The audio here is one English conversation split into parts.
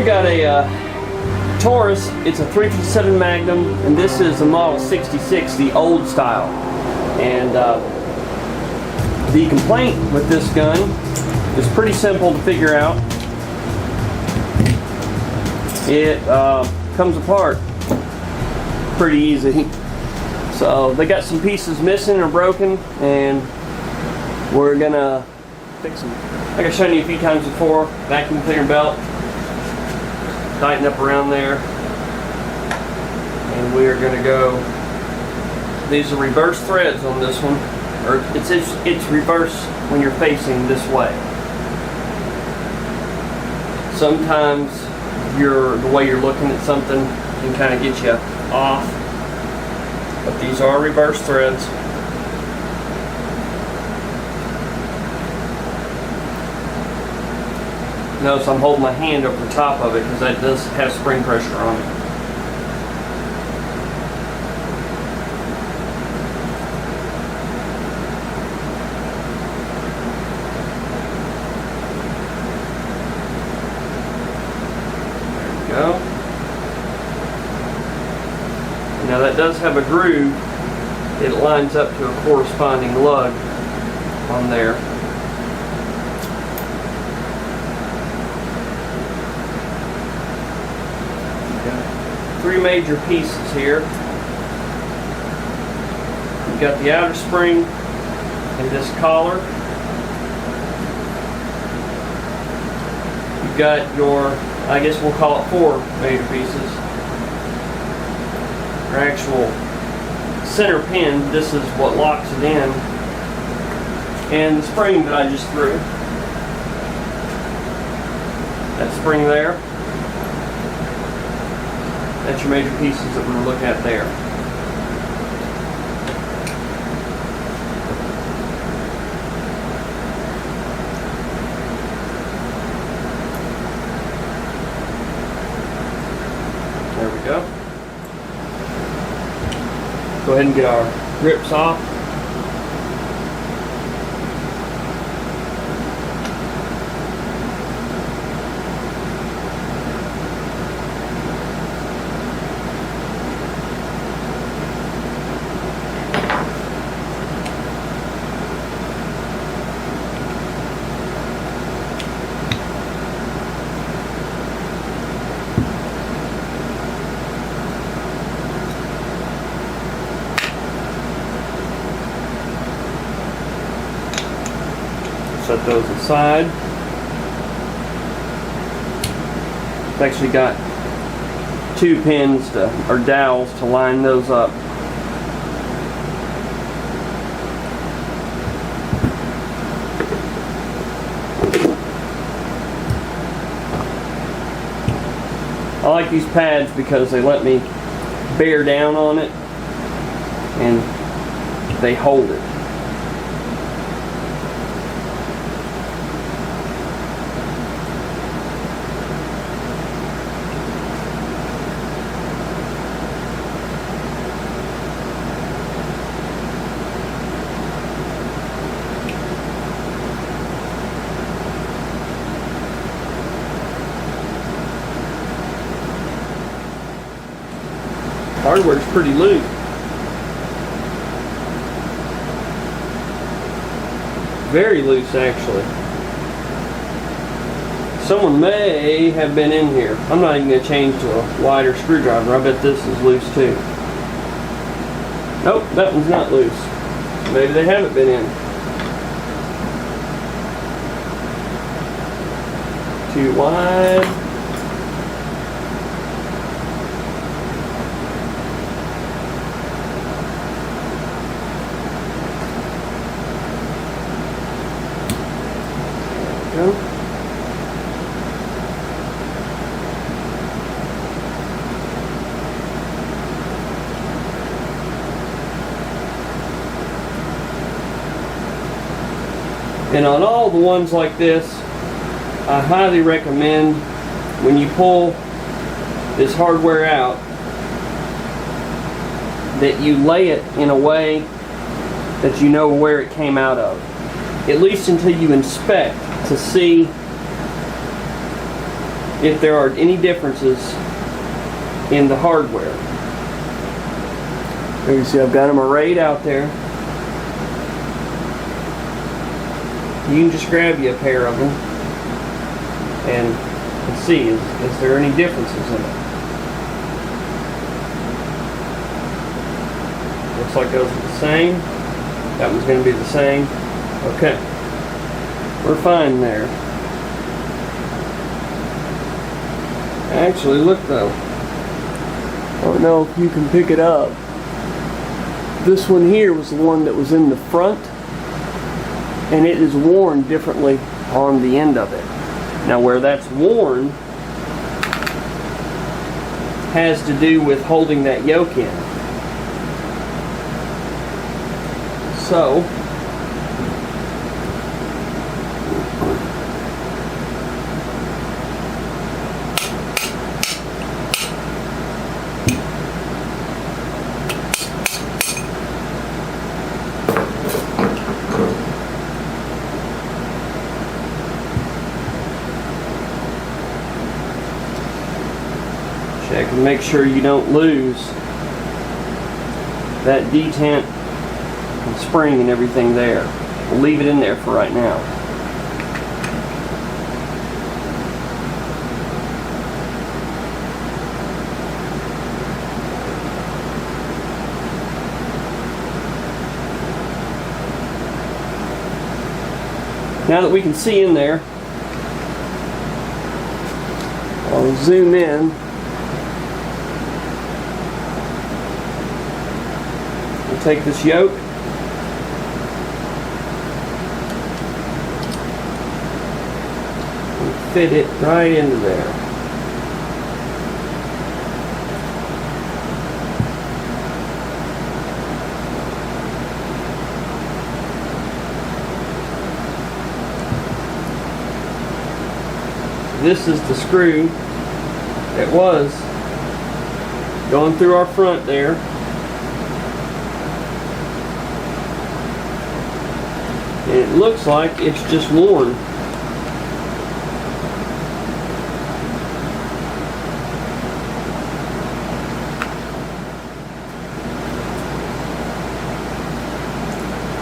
we got a Taurus. It's a 357 Magnum, and this is the model 66, the old style. And the complaint with this gun is pretty simple to figure out. It comes apart pretty easy. So they got some pieces missing or broken, and we're gonna fix them. Like I've shown you a few times before, vacuum cleaner belt, tighten up around there, and we are gonna go. These are reverse threads on this one, or it's reverse when you're facing this way. Sometimes the way you're looking at something can kind of get you off, but these are reverse threads. Notice I'm holding my hand over the top of it because that does have spring pressure on it. There we go. Now that does have a groove. It lines up to a corresponding lug on there. Three major pieces here. You've got the outer spring and this collar. You've got your, I guess we'll call it 4 major pieces. Your actual center pin, this is what locks it in. And the spring that I just threw. That spring there. That's your major pieces that we're going to look at there. There we go. Go ahead and get our grips off. Set those aside. It's actually got 2 pins or dowels to line those up. I like these pads because they let me bear down on it and they hold it. Hardware's pretty loose. Very loose, actually. Someone may have been in here. I'm not even going to change to a wider screwdriver. I bet this is loose too. Nope, that one's not loose. Maybe they haven't been in. Too wide. And on all the ones like this, I highly recommend when you pull this hardware out that you lay it in a way that you know where it came out of. At least until you inspect to see if there are any differences in the hardware. There you see I've got them arrayed out there. You can just grab you a pair of them and see, is there any differences in it? Looks like those are the same. That one's going to be the same. Okay. We're fine there. Actually, look though. I don't know if you can pick it up. This one here was the one that was in the front, and it is worn differently on the end of it. Now where that's worn has to do with holding that yoke in. So check and make sure you don't lose that detent and spring and everything there. We'll leave it in there for right now. Now that we can see in there, I'll zoom in. We'll take this yoke, and fit it right into there. This is the screw that was going through our front there. And it looks like it's just worn.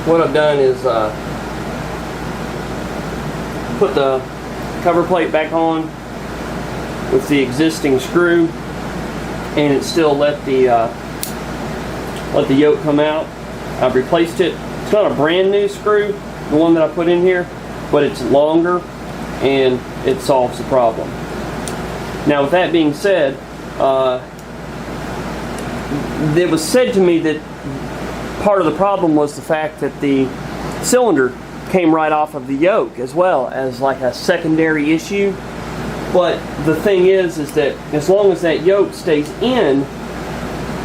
What I've done is put the cover plate back on with the existing screw, and it still let the yoke come out. I've replaced it. It's not a brand new screw, the one that I put in here, but it's longer and it solves the problem. Now with that being said, it was said to me that part of the problem was the fact that the cylinder came right off of the yoke as well as like a secondary issue. But the thing is that as long as that yoke stays in,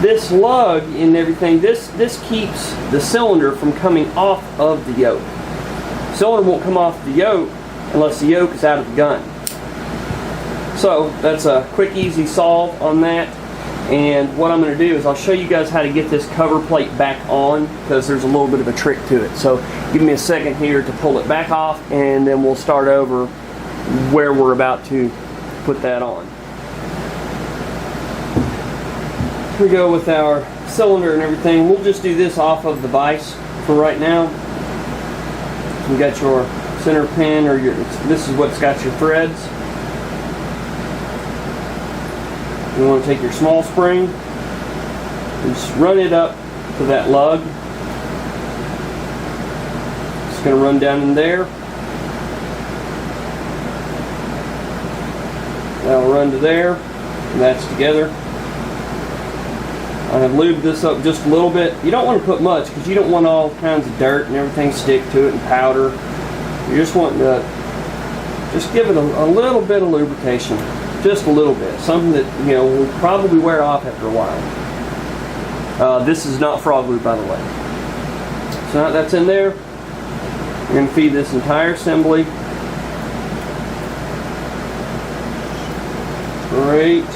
this lug and everything, this keeps the cylinder from coming off of the yoke. Cylinder won't come off the yoke unless the yoke is out of the gun. So that's a quick, easy solve on that. And what I'm going to do is I'll show you guys how to get this cover plate back on, because there's a little bit of a trick to it. So give me a second here to pull it back off, and then we'll start over where we're about to put that on. Here we go with our cylinder and everything. We'll just do this off of the vise for right now. You got your center pin, or this is what's got your threads. You want to take your small spring and just run it up to that lug. It's going to run down in there. That'll run to there, and that's together. I have lubed this up just a little bit. You don't want to put much because you don't want all kinds of dirt and everything stick to it and powder. You just want to just give it a little bit of lubrication. Just a little bit, something that will probably wear off after a while. This is not frog lube, by the way. So now that's in there, we're going to feed this entire assembly right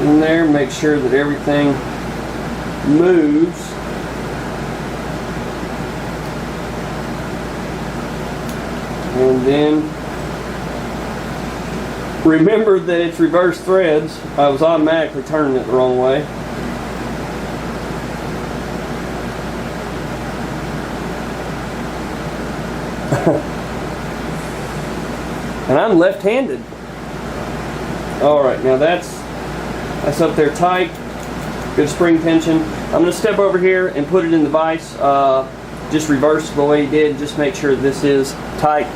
in there. Make sure that everything moves. And then remembered that it's reverse threads. I was automatically turning it the wrong way. And I'm left-handed. Alright, now that's up there tight. Good spring tension. I'm going to step over here and put it in the vise. Just reverse the way you did. Just make sure this is tight.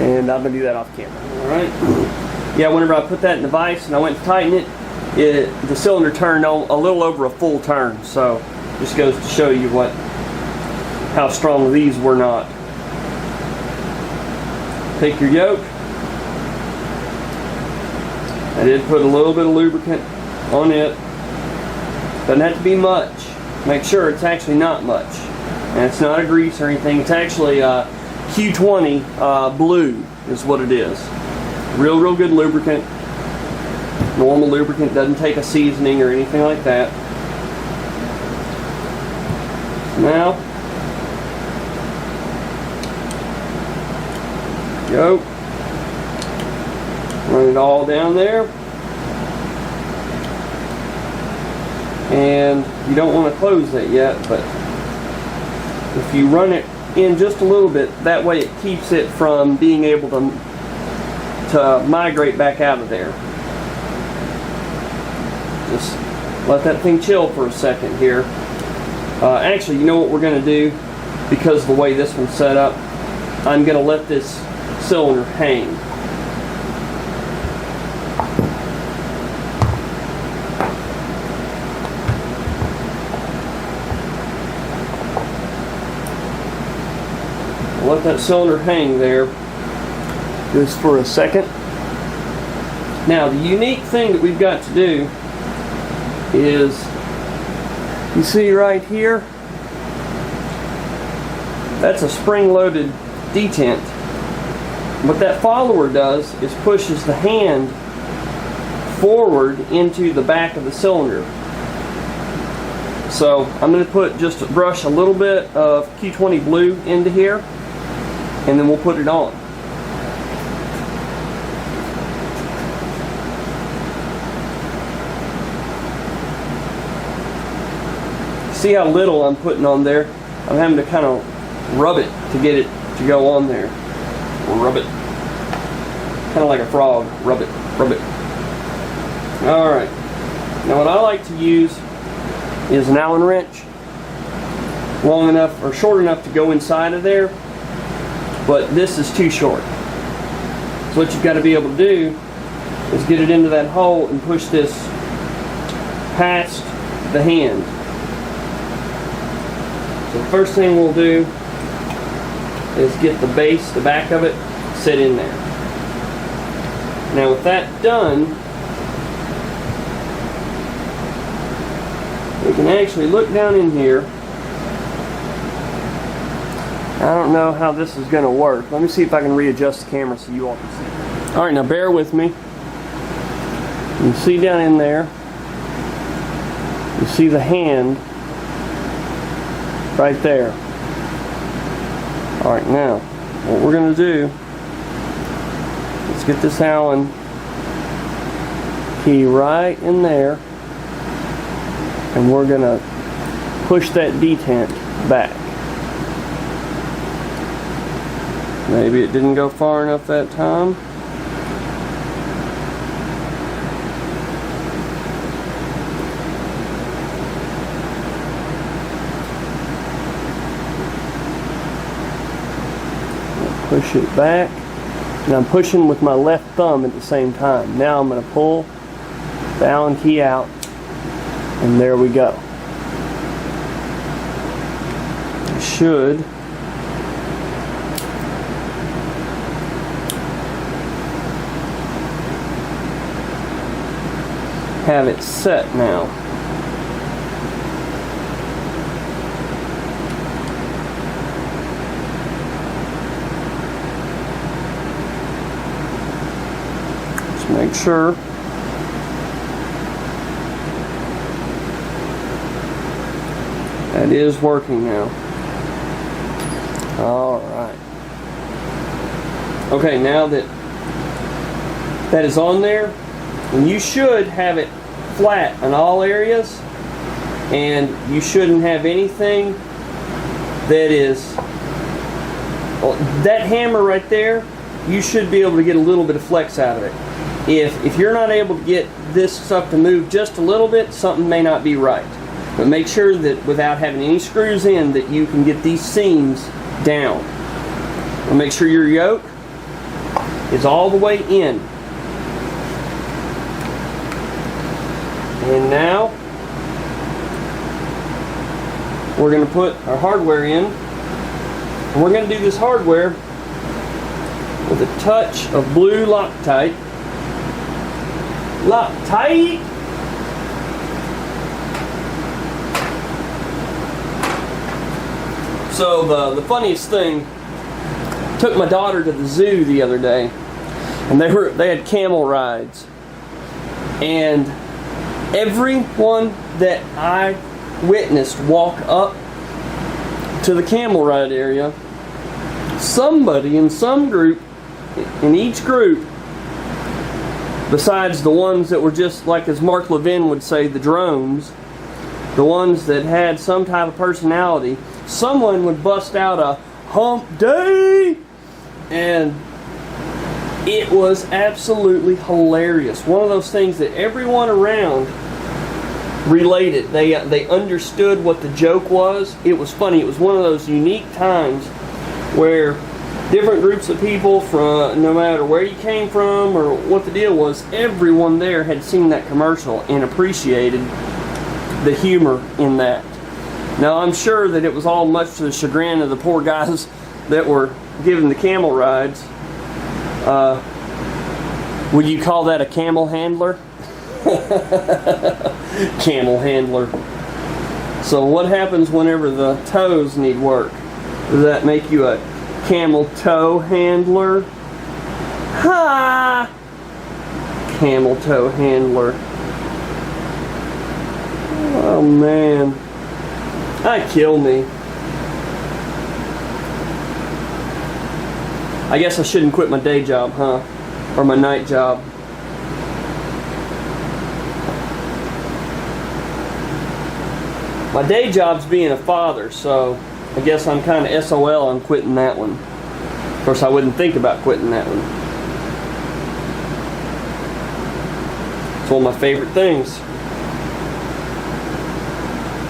And I'm going to do that off camera. Alright. Yeah, whenever I put that in the vise and I went to tighten it, the cylinder turned on a little over a full turn. So just goes to show you how strong these were not. Take your yoke. I did put a little bit of lubricant on it. Doesn't have to be much. Make sure it's actually not much. And it's not a grease or anything. It's actually Q20 blue is what it is. Real good lubricant. Normal lubricant, doesn't take a seasoning or anything like that. Now, go. Run it all down there. And you don't want to close that yet, but if you run it in just a little bit, that way it keeps it from being able to migrate back out of there. Just let that thing chill for a second here. Actually, you know what we're going to do? Because of the way this one's set up, I'm going to let this cylinder hang. Let that cylinder hang there just for a second. Now, the unique thing that we've got to do is, you see right here, that's a spring-loaded detent. What that follower does is pushes the hand forward into the back of the cylinder. So I'm going to brush a little bit of Q20 blue into here, and then we'll put it on. See how little I'm putting on there? I'm having to kind of rub it to get it to go on there. Rub it. Kind of like a frog. Rub it. Rub it. Alright. Now what I like to use is an Allen wrench. Long enough or short enough to go inside of there. But this is too short. So what you've got to be able to do is get it into that hole and push this past the hand. So the first thing we'll do is get the base, the back of it, set in there. Now with that done, we can actually look down in here. I don't know how this is going to work. Let me see if I can readjust the camera so you all can see. Alright, now bear with me. You see down in there, you see the hand right there. Alright, now what we're going to do is get this Allen key right in there, and we're going to push that detent back. Maybe it didn't go far enough that time. Push it back, and I'm pushing with my left thumb at the same time. Now I'm going to pull the Allen key out, and there we go. I should have it set now. Just make sure. That is working now. Alright. Okay, now that that is on there, and you should have it flat in all areas, and you shouldn't have anything that is, well, that hammer right there, you should be able to get a little bit of flex out of it. If you're not able to get this stuff to move just a little bit, something may not be right. But make sure that without having any screws in, that you can get these seams down. And make sure your yoke is all the way in. And now we're going to put our hardware in. And we're going to do this hardware with a touch of blue Loctite. Loctite! So the funniest thing, took my daughter to the zoo the other day, and they had camel rides, and everyone that I witnessed walk up to the camel ride area, somebody in some group, in each group, besides the ones that were just like, as Mark Levin would say, the drones, the ones that had some type of personality, someone would bust out a hump day, and it was absolutely hilarious. One of those things that everyone around related. They understood what the joke was. It was funny. It was one of those unique times where different groups of people, from no matter where you came from or what the deal was, everyone there had seen that commercial and appreciated the humor in that. Now, I'm sure that it was all much to the chagrin of the poor guys that were giving the camel rides. Would you call that a camel handler? Camel handler. So what happens whenever the toes need work? Does that make you a camel toe handler? Ha! Camel toe handler. Oh man. That killed me. I guess I shouldn't quit my day job, huh? Or my night job. My day job's being a father, so I guess I'm kind of SOL on quitting that one. Of course, I wouldn't think about quitting that one. It's one of my favorite things.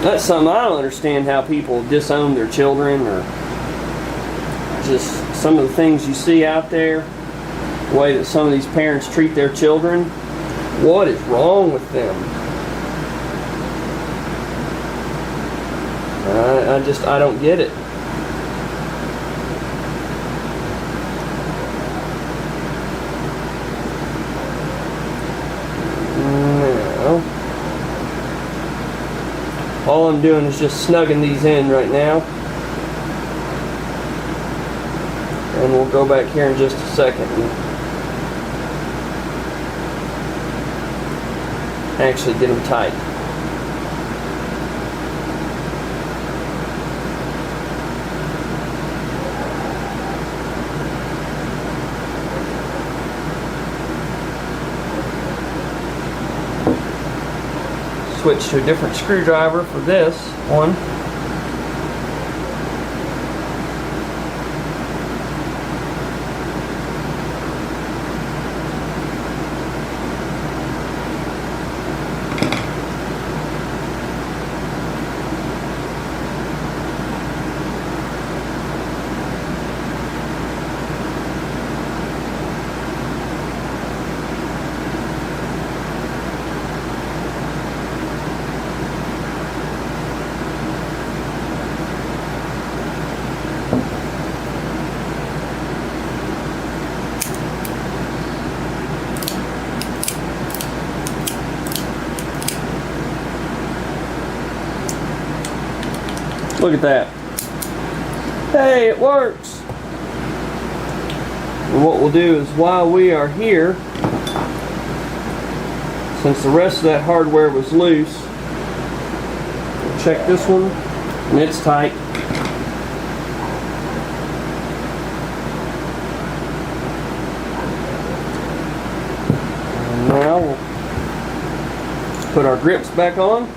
That's something I don't understand, how people disown their children, or just some of the things you see out there, the way that some of these parents treat their children. What is wrong with them? I don't get it. Now, all I'm doing is just snugging these in right now. And we'll go back here in just a second and actually get them tight. Switch to a different screwdriver for this one. Look at that. Hey, it works. And what we'll do is, while we are here, since the rest of that hardware was loose, we'll check this one, and it's tight. Put our grips back on.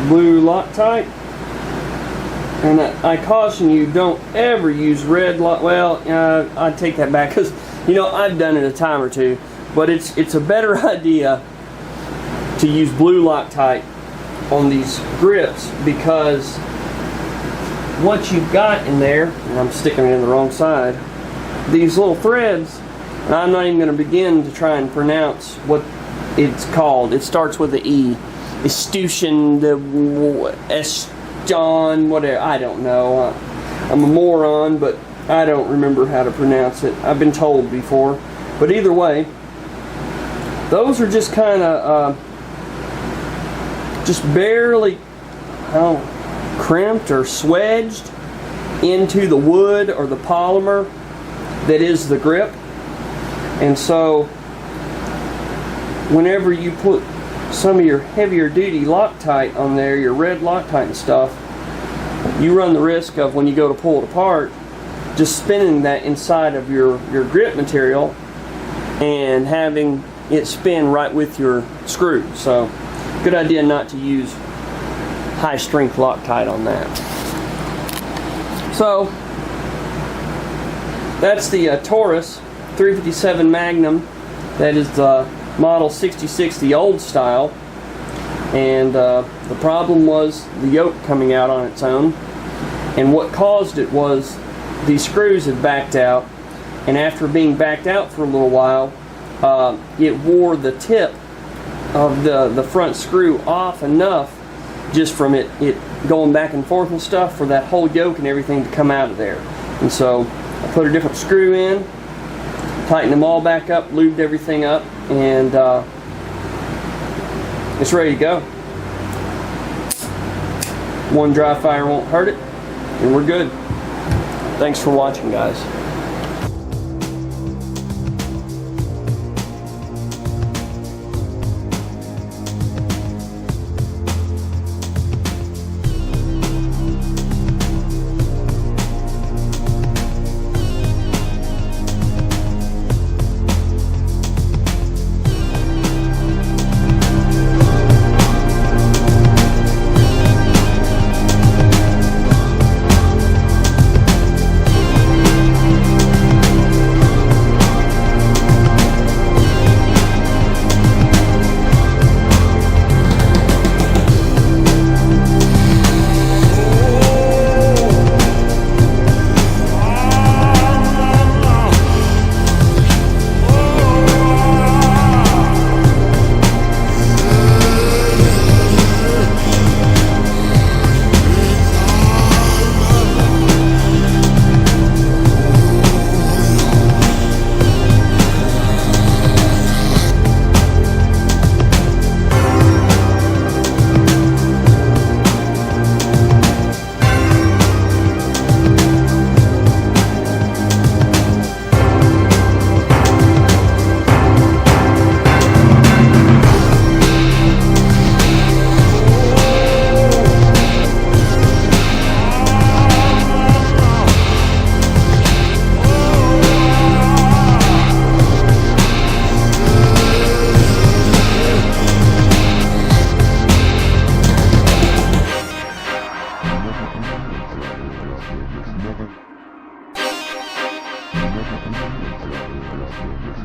Blue Loctite, and I caution you, don't ever use red Loctite. Well, I take that back, because you know I've done it a time or two, but it's a better idea to use blue Loctite on these grips, because what you've got in there, and I'm sticking it in the wrong side, these little threads, and I'm not even going to begin to try and pronounce what it's called. It starts with an E. Estushin, Eston, whatever, I don't know. I'm a moron, but I don't remember how to pronounce it. I've been told before. But either way, those are just kind of, just barely, crimped or swedged into the wood or the polymer that is the grip. And so, whenever you put some of your heavier duty Loctite on there, your red Loctite and stuff, you run the risk of, when you go to pull it apart, just spinning that inside of your grip material and having it spin right with your screw. So good idea not to use high strength Loctite on that. So that's the Taurus 357 Magnum. That is the model 6060 old style, and the problem was the yoke coming out on its own, and what caused it was these screws had backed out, and after being backed out for a little while, it wore the tip of the front screw off enough, just from it going back and forth and stuff, for that whole yoke and everything to come out of there. And so I put a different screw in, tightened them all back up, lubed everything up, and it's ready to go. One dry fire won't hurt it, and we're good. Thanks for watching, guys.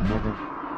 Never